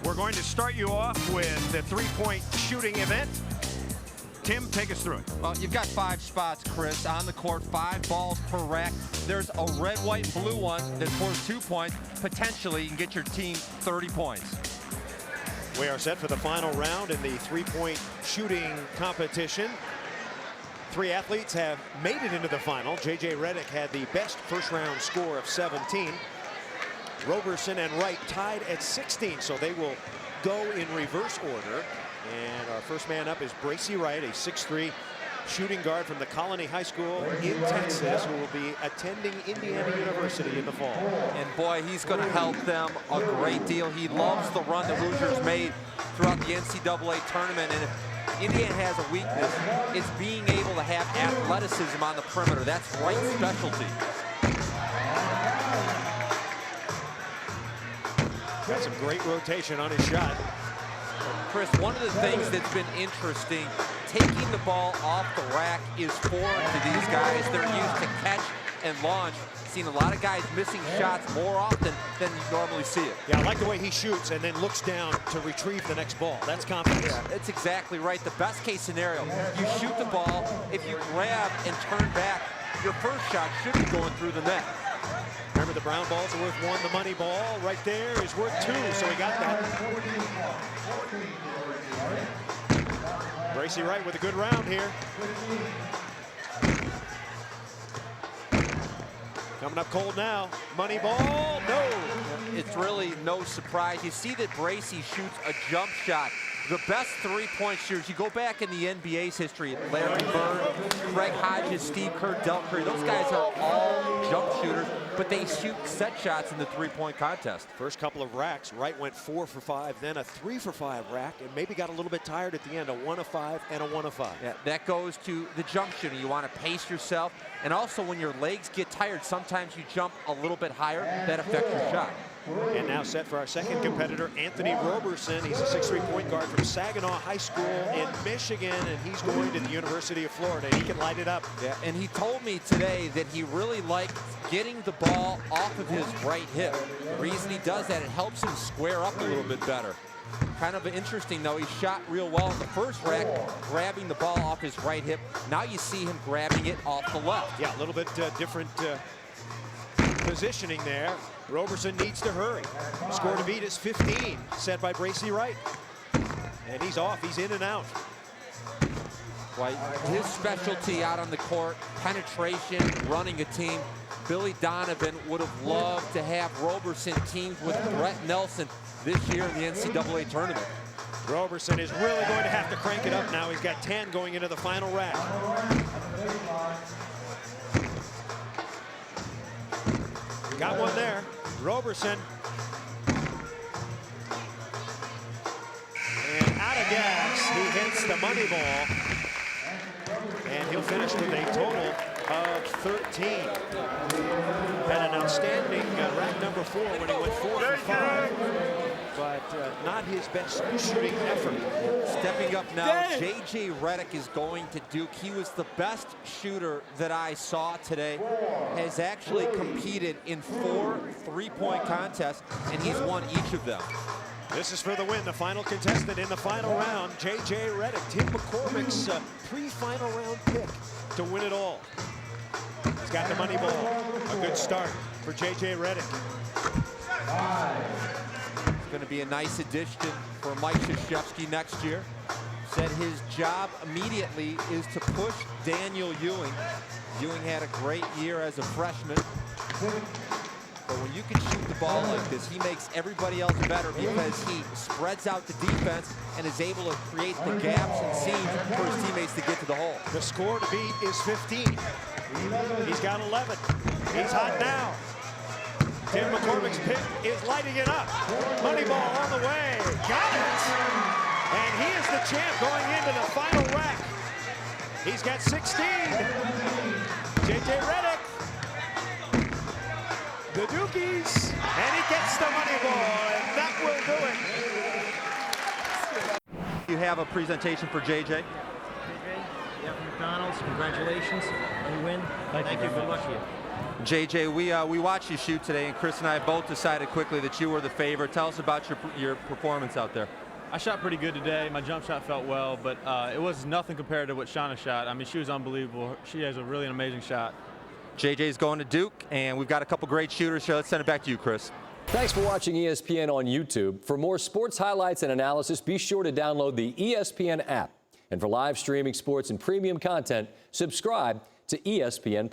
We're going to start you off with the three-point shooting event. Tim, take us through it. Well, you've got 5 spots, Chris, on the court, 5 balls per rack. There's a red, white, and blue one that scores 2 points. Potentially, you can get your team 30 points. We are set for the final round in the three-point shooting competition. 3 athletes have made it into the final. J.J. Redick had the best first-round score of 17. Roberson and Wright tied at 16, so they will go in reverse order. And our first man up is Bracey Wright, a 6'3" shooting guard from the Colony High School in Texas, who will be attending Indiana University in the fall. And boy, he's going to help them a great deal. He loves the run the Hoosiers made throughout the NCAA tournament. And if Indiana has a weakness, it's being able to have athleticism on the perimeter. That's Wright's specialty. Got some great rotation on his shot. Chris, one of the things that's been interesting, taking the ball off the rack is foreign to these guys. They're used to catch and launch. Seen a lot of guys missing shots more often than you normally see it. Yeah, I like the way he shoots and then looks down to retrieve the next ball. That's confidence. Yeah, that's exactly right. The best case scenario, you shoot the ball, if you grab and turn back, your first shot should be going through the net. Remember, the brown balls are worth 1. The money ball right there is worth 2, so he got that. Bracey Wright with a good round here. Coming up cold now. Money ball, no. It's really no surprise. You see that Bracey shoots a jump shot. The best three-point shooters, you go back in the NBA's history, Larry Bird, Greg Hodges, Steve Kerr, Del Curry, those guys are all jump shooters, but they shoot set shots in the three-point contest. First couple of racks, Wright went 4 for 5, then a 3 for 5 rack, and maybe got a little bit tired at the end, a 1 of 5 and a 1 of 5. Yeah, that goes to the jump shooting. You want to pace yourself, and also when your legs get tired, sometimes you jump a little bit higher, that affects your shot. And now set for our second competitor, Anthony Roberson. He's a 6'3" point guard from Saginaw High School in Michigan, and he's going to the University of Florida. He can light it up. Yeah, and he told me today that he really liked getting the ball off of his right hip. The reason he does that, it helps him square up a little bit better. Kind of interesting, though. He shot real well in the first rack, grabbing the ball off his right hip. Now you see him grabbing it off the left. Yeah, a little bit different positioning there. Roberson needs to hurry. Score to beat is 15, set by Bracey Wright. And he's off, he's in and out. Right, his specialty out on the court, penetration, running a team. Billy Donovan would have loved to have Roberson teamed with Brett Nelson this year in the NCAA tournament. Roberson is really going to have to crank it up now. He's got 10 going into the final rack. Got one there. Roberson. And out of gas, he hits the money ball. And he'll finish with a total of 13. Had an outstanding rack number 4 when he went 4 for 5. But not his best shooting effort. Stepping up now, J.J. Redick is going to Duke. He was the best shooter that I saw today. Has actually competed in 4 three-point contests, and he's won each of them. This is for the win, the final contestant in the final round, J.J. Redick, Tim McCormick's pre-final round pick to win it all. He's got the money ball. A good start for J.J. Redick. Going to be a nice addition for Mike Krzyzewski next year. Said his job immediately is to push Daniel Ewing. Ewing had a great year as a freshman. But when you can shoot the ball like this, he makes everybody else better because he spreads out the defense and is able to create the gaps and seams for his teammates to get to the hole. The score to beat is 15. He's got 11. He's hot now. Tim McCormick's pick is lighting it up. Money ball on the way. Got it. And he is the champ going into the final rack. He's got 16. J.J. Redick. The Dukies. And he gets the money ball. And that will do it. You have a presentation for J.J. JJ, yeah, from McDonald's. Congratulations. You win. Thank you. Good luck to you. JJ, we watched you shoot today, and Chris and I both decided quickly that you were the favorite. Tell us about your performance out there. I shot pretty good today. My jump shot felt well, but it was nothing compared to what Shauna shot. I mean, she was unbelievable. She has a really amazing shot. JJ's going to Duke, and we've got a couple great shooters, so let's send it back to you, Chris. Thanks for watching ESPN on YouTube. For more sports highlights and analysis, be sure to download the ESPN app. And for live streaming sports and premium content, subscribe to ESPN+.